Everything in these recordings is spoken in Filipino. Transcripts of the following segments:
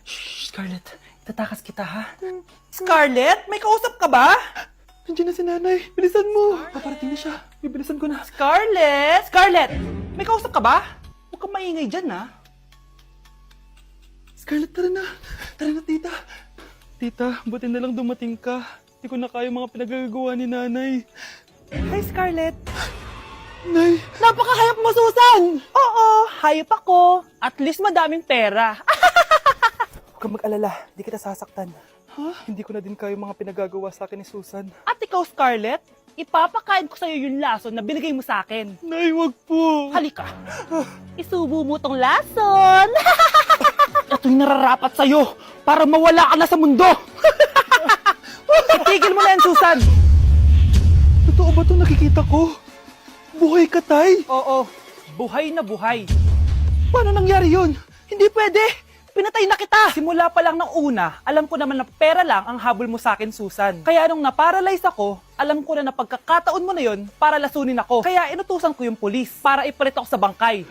Shh, Scarlett. Itatakas kita, ha? Scarlett, may kausap ka ba? Nandiyan na si nanay. Bilisan mo. Paparating na siya. Bibilisan ko na. Scarlett! Scarlett! May kausap ka ba? Huwag kang maingay dyan, ha? Scarlett, tara na. Tara na, tita. Tita, buti na lang dumating ka. Hindi ko na kaya mga pinagagawa ni nanay. Hi, Scarlett. Nay! Napakahayap mo, Susan! Oo, hayop ako. At least madaming pera. Huwag kang mag-alala. Hindi kita sasaktan. Ha? Hindi ko na din kaya mga pinagagawa sa akin ni Susan. At ikaw, Scarlett, ipapakain ko sa'yo yung lason na binigay mo sa akin. Nay, wag po. Halika. Isubo mo tong lason. Ito'y nararapat sa'yo para mawala ka na sa mundo. Itigil mo na yan, Susan. Totoo ba ito nakikita ko? Buhay ka, Tay? Oo, buhay na buhay. Paano nangyari yun? Hindi pwede. Pinatay na kita. Simula pa lang ng una, alam ko naman na pera lang ang habol mo sa akin, Susan. Kaya nung na-paralyze ako, alam ko na pagkakataon mo na yon para lasunin ako. Kaya inutusan ko yung pulis para ipalit ako sa bangkay.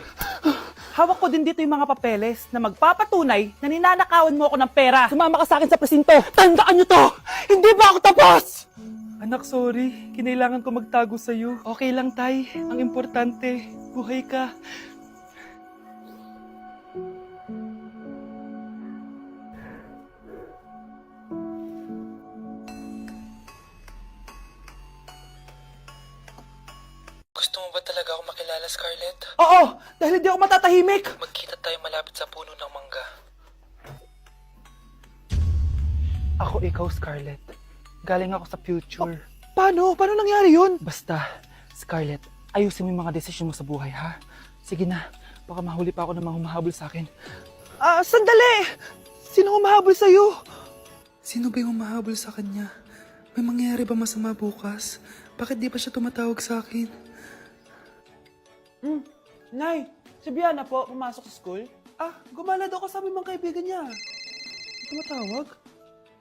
Hawak ko din dito yung mga papeles na magpapatunay na ninanakawan mo ako ng pera. Sumama ka sa akin sa presinto. Tandaan nyo to! Hindi ba ako tapos? Anak, sorry. Kinailangan ko magtago sa'yo. Okay lang, Tay. Ang importante, buhay ka. Gusto mo ba talaga ako makilala, Scarlett? Oo, dahil hindi ako matatahimik. Magkita tayo malapit sa puno ng mangga. Ako ikaw, Scarlett. Galing ako sa future. Paano? Paano nangyari yun? Basta, Scarlett, ayusin mo yung mga desisyon mo sa buhay, ha? Sige na, baka mahuli pa ako ng mga humahabol sa akin. Sandali! Sino humahabol sa'yo? Sino ba yung humahabol sa kanya? May mangyayari ba masama bukas? Bakit di pa siya tumatawag sa akin? Nay, si Biana po, pumasok sa school. Gumala daw kasama yung mga kaibigan niya. Tumatawag?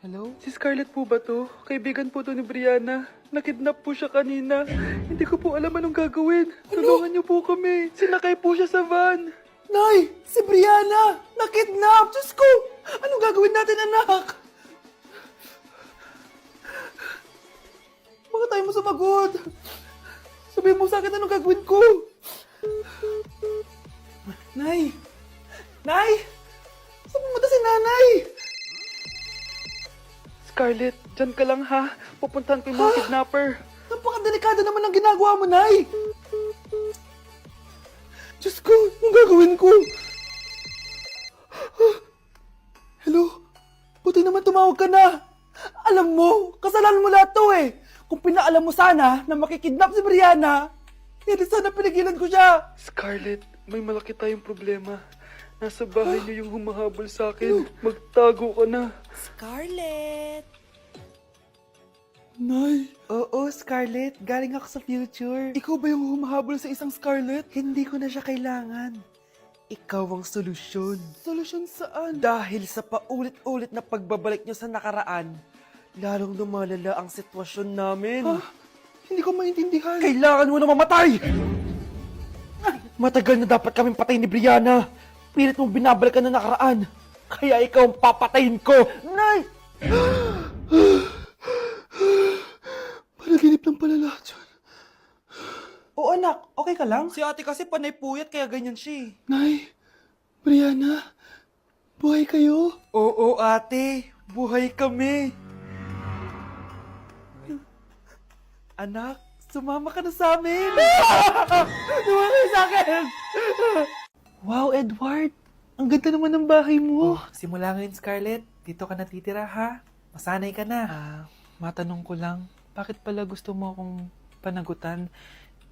Hello? Si Scarlett po ba to? Kaibigan po to ni Brianna. Nakidnap po siya kanina. Hindi ko po alam anong gagawin. Tulungan niyo po kami. Sinakay po siya sa van. Nay, si Brianna! Nakidnap! Diyos ko! Anong gagawin natin, anak? Bakit tayo mo sumagot? Sabihin mo sa akin anong gagawin ko. Nay! Nay! Saan pumunta si nanay? Scarlett, dyan ka lang ha. Pupuntahan ko yung mga kidnapper. Napakadelikado naman ang ginagawa mo, Nay! Diyos ko, anong gagawin ko? Hello? Buti naman tumawag ka na. Alam mo, kasalanan mo lahat to eh. Kung pinaalam mo sana na makikidnap si Brianna, hindi sana pinigilan ko siya. Scarlett, may malaki tayong problema. Nasa bahay niyo yung humahabol sa akin. Magtago ka na. Scarlett! Nay, Oo, Scarlett. Galing ako sa future. ikaw ba yung humahabol sa isang Scarlett? Hindi ko na siya kailangan. Ikaw ang solusyon. Solusyon saan? Dahil sa paulit-ulit na pagbabalik niyo sa nakaraan, lalong lumalala ang sitwasyon namin. Hindi ko maintindihan. Kailangan mo na mamatay! Matagal na dapat kaming patayin ni Brianna. Pilit mong binabalikan na nakaraan. Kaya ikaw ang papatayin ko. Nay! Panaginip ng pala lahat yun. Oo anak, okay ka lang? Si ate kasi panay puyat kaya ganyan siya. Nay, Brianna, buhay kayo? Oo ate, buhay kami. Anak, sumama ka na sa amin. Sumama ka sa akin. Wow, Edward. Ang ganda naman ng bahay mo. Simula ngayon, Scarlett. Dito ka natitira, ha? Masanay ka na. Matanong ko lang, bakit pala gusto mo akong panagutan?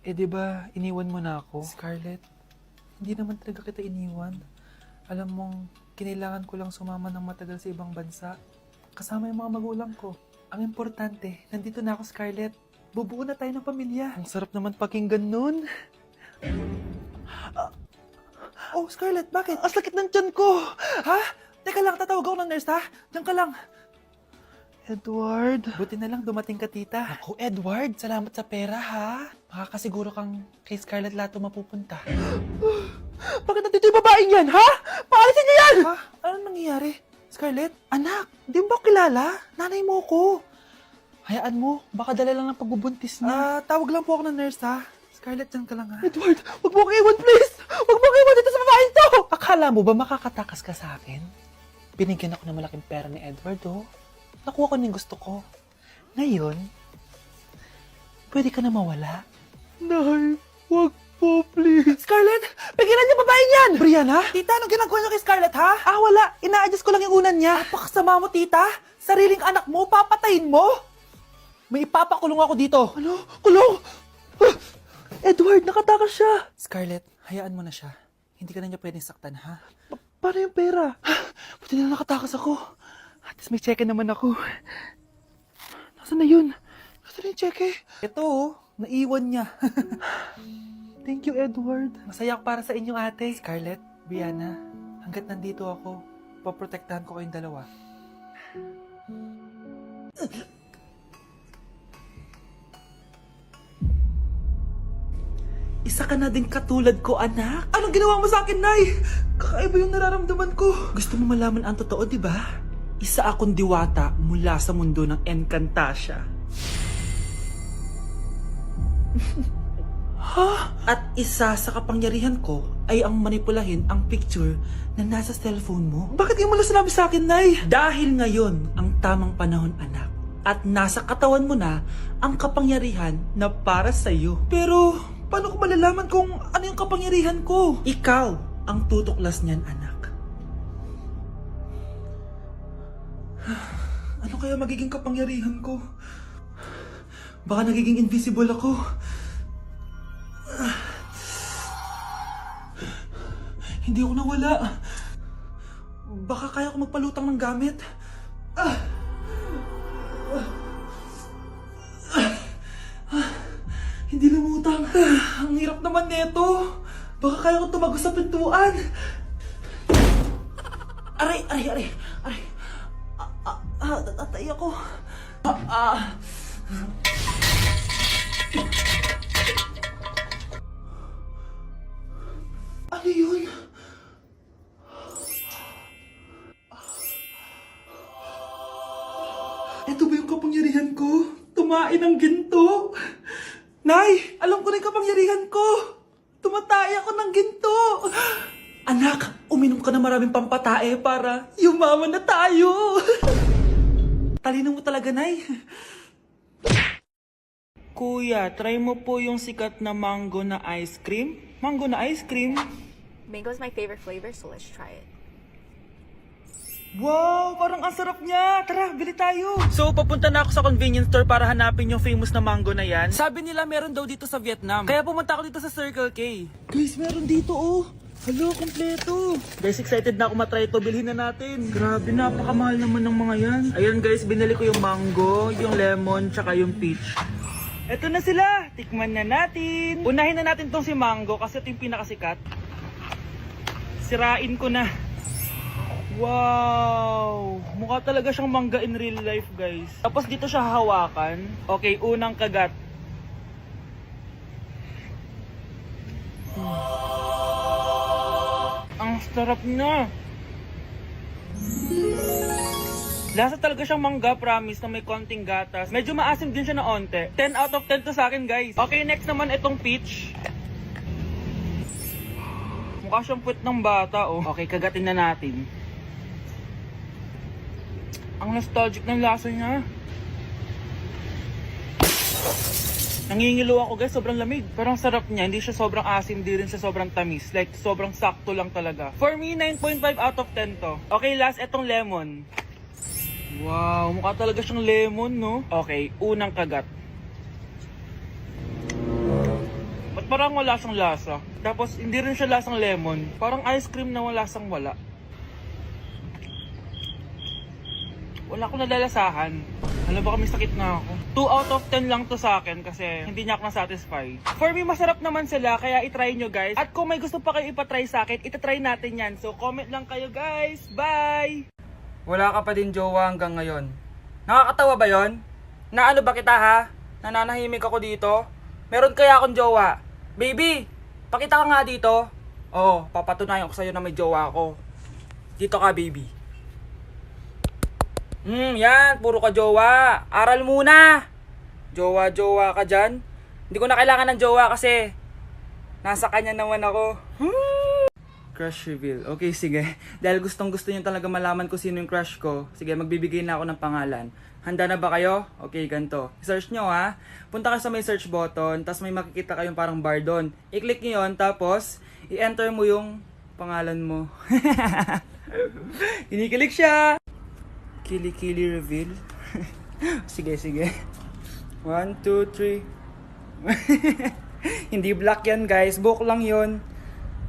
Eh, di ba iniwan mo na ako? Scarlett, Hindi naman talaga kita iniwan. Alam mong, kinailangan ko lang sumama ng matagal sa ibang bansa. Kasama yung mga magulang ko. Ang importante, nandito na ako, Scarlett. Bubuo na tayo ng pamilya. Ang sarap naman pakinggan nun. Oh, Scarlett, bakit? Ang sakit ng tiyan ko. Ha? Teka lang, tatawag ako ng nurse, ha? Diyan ka lang. Edward. Buti na lang dumating ka, tita. Ako, Edward, salamat sa pera, ha? Makakasiguro kang kay Scarlett Lato mapupunta. Bakit nandito yung babaeng yan, ha? Paalisin niyo yan! Scarlett? Anak, di mo ba kilala? Nanay mo ko. Hayaan mo, baka dala lang ng pagbubuntis niya. Tawag lang po ako ng nurse, ha? Scarlett, dyan ka lang, ha? Edward, wag mo akong iwan, please! Wag mo akong iwan dito sa babaeng to! Akala mo ba makakatakas ka sa akin? Binigyan ako ng malaking pera ni Edward, oh. Nakuha ko na yung gusto ko. Ngayon, pwede ka na mawala. Nay, wag po, please. Scarlett, pigilan niyo babae niyan! Brianna? Tita, anong ginagawa niyo kay Scarlett, ha? Wala. Ina-adjust ko lang yung unan niya. Napakasama mo, tita. Sariling anak mo, papatayin mo. May ipapakulong ako dito. Ano? Kulong! Edward, nakatakas siya. Scarlett, hayaan mo na siya. Hindi ka na niya pwedeng saktan, ha? Paano yung pera? Buti na nakatakas ako. At least may cheque naman ako. Nasaan na yun? Nasaan na yung cheque? Ito, oh, naiwan niya. Thank you, Edward. Masaya ako para sa inyong ate. Scarlett, Brianna, hanggat nandito ako, poprotektahan ko kayong dalawa. Isa ka na din katulad ko, anak. Anong ginawa mo sa akin, Nay? Kakaiba yung nararamdaman ko. Gusto mo malaman ang totoo, di ba? Isa akong diwata mula sa mundo ng Encantasia. Ha? At isa sa kapangyarihan ko ay ang manipulahin ang picture na nasa cellphone mo. Bakit yung mo sinabi sa akin, Nay? Dahil ngayon ang tamang panahon, anak. At nasa katawan mo na ang kapangyarihan na para sa'yo. Pero paano ko malalaman kung ano yung kapangyarihan ko? Ikaw ang tutuklas niyan, anak. Ano kaya magiging kapangyarihan ko? Baka nagiging invisible ako. Hindi ako nawala. Baka kaya ko magpalutang ng gamit. Hindi lumutang. Ang hirap naman neto. Baka kaya ko tumagos sa pintuan. Aray, aray, aray. Aray. Tatay ako. Ano yun? Ito ba yung kapangyarihan ko? Tumain ng ginto? Nay, alam ko na yung kapangyarihan ko. Tumatay ako ng ginto. Anak, uminom ka na maraming pampatae para yumaman na tayo. Talino mo talaga, Nay. Kuya, try mo po yung sikat na mango na ice cream. Mango na ice cream? Mango is my favorite flavor, so let's try it. Wow, parang ang sarap niya. Tara, bili tayo. So, papunta na ako sa convenience store para hanapin yung famous na mango na yan. Sabi nila meron daw dito sa Vietnam. Kaya pumunta ako dito sa Circle K. Guys, meron dito oh. Hello, kompleto. Guys, excited na ako matry ito. Bilhin na natin. Grabe, napakamahal naman ng mga yan. Ayun guys, binili ko yung mango, yung lemon, tsaka yung peach. Eto na sila. Tikman na natin. Unahin na natin tong si mango kasi ito yung pinakasikat. Sirain ko na. Wow! Mukha talaga siyang mangga in real life, guys. Tapos dito siya hahawakan. Okay, unang kagat. Ang sarap na! Lasa talaga siyang mangga, promise, na may konting gatas. Medyo maasim din siya na onte. 10 out of 10 to sa akin, guys. Okay, next naman itong peach. Mukha siyang puwet ng bata, oh. Okay, kagatin na natin. Ang nostalgic ng lasa niya. Nangingilo ako guys, sobrang lamig. Parang sarap niya, hindi siya sobrang asim, hindi rin siya sobrang tamis. Like, sobrang sakto lang talaga. For me, 9.5 out of 10 to. Okay, last, etong lemon. Wow, mukha talaga siyang lemon, no? Okay, unang kagat. Ba't parang wala siyang lasa? Tapos, hindi rin siya lasang lemon. Parang ice cream na wala lasang wala. Wala akong nalalasahan. Alam ba kami sakit na ako. 2 out of 10 lang to sa akin kasi hindi niya ako na-satisfy. For me, masarap naman sila kaya itry nyo guys. At kung may gusto pa kayo ipatry sa akin, itatry natin yan. So comment lang kayo guys. Bye! Wala ka pa din jowa hanggang ngayon. Nakakatawa ba yon? Na ano ba kita ha? Nananahimik ako dito? Meron kaya akong jowa? Baby, pakita ka nga dito. Oo, papatunayan ko sa'yo na may jowa ako. Dito ka baby. Yan, puro ka jowa. Aral muna. Jowa-jowa ka dyan. Hindi ko na kailangan ng jowa kasi nasa kanya naman ako. Crush reveal. Okay, sige. Dahil gustong gusto niyo talaga malaman kung sino yung crush ko, sige, magbibigay na ako ng pangalan. Handa na ba kayo? Okay, ganito. I-search nyo ha. Punta ka sa may search button, tapos may makikita kayong parang bar doon. I-click nyo yun, tapos i-enter mo yung pangalan mo. Kinikilig siya! Kili-kili reveal. Sige, sige. 1, 2, 3. Hindi black yan guys, book lang yon.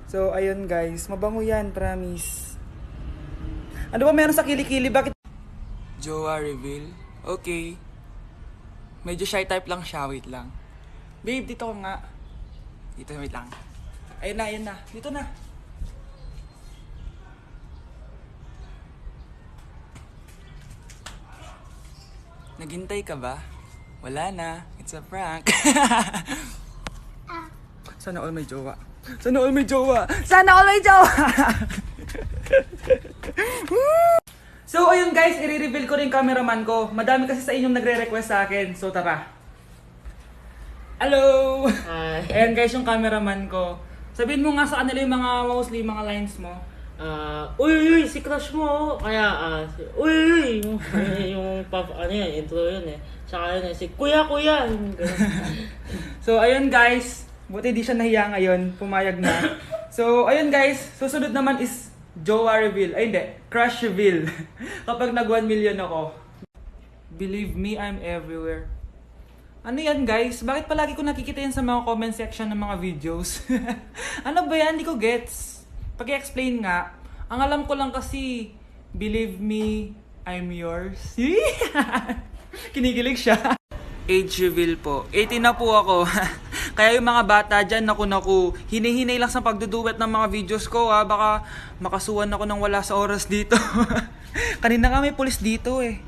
So, ayun guys, mabango yan, promise. Ano ba meron sa kilikili? Bakit? Jowa reveal? Okay. Medyo shy type lang siya, wait lang. Babe, dito ko nga. Dito, wait lang. Ayun na. Dito na. Naghintay ka ba? Wala na. It's a prank. Sana all may jowa. Sana all may jowa! Sana all may jowa! So, ayun guys, i-reveal ko rin yung cameraman ko. Madami kasi sa inyong nagre-request sa akin. So, tara. Hello! Hi. Ayan guys, yung cameraman ko. Sabihin mo nga sa kanila yung mga mostly mga lines mo. Uy, si crush mo. Kaya, uy, yung ano yan, intro yun eh. Tsaka yun eh, si kuya. Yung ganun. So, ayun guys. Buti di siya nahiya ngayon. Pumayag na. So, ayun guys. Susunod naman is jowa reveal. Ay, hindi. Crush reveal. Kapag nag 1 million ako. Believe me, I'm everywhere. Ano yan guys? Bakit palagi ko nakikita yan sa mga comment section ng mga videos? Ano ba yan? Hindi ko gets. Pag-i-explain nga. Ang alam ko lang kasi, believe me, I'm yours. Kinikilig siya. Age reveal po. 18 na po ako. Kaya yung mga bata dyan, naku, hinihinay lang sa pagduduwet ng mga videos ko ha. Baka makasuhan ako ng wala sa oras dito. Kanina nga may pulis dito eh.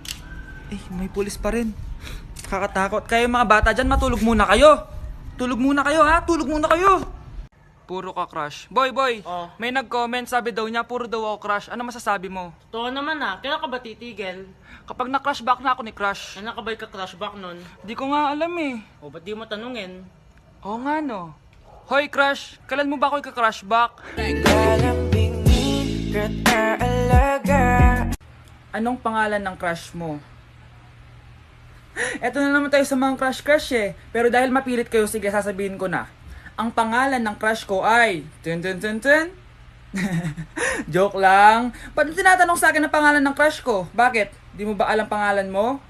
May pulis pa rin. Kakatakot. Kaya yung mga bata dyan, matulog muna kayo. Tulog muna kayo ha. Tulog muna kayo. Puro ka crush. Boy, Oh. may nag-comment, sabi daw niya, puro daw ako crush. Ano masasabi mo? Totoo naman kailan ka ba titigil? Kapag na-crush back na ako ni crush. Kailan ka ba ka-crush back nun? Di ko nga alam eh. O, ba't di mo tanungin? Oo nga no. Hoy crush, kailan mo ba ako ika-crush back? Anong pangalan ng crush mo? Eto na naman tayo sa mga crush eh. Pero dahil mapilit kayo, sige sasabihin ko na. Ang pangalan ng crush ko ay... Joke lang. Ba't tinatanong sa akin ang pangalan ng crush ko? Bakit? Di mo ba alam pangalan mo?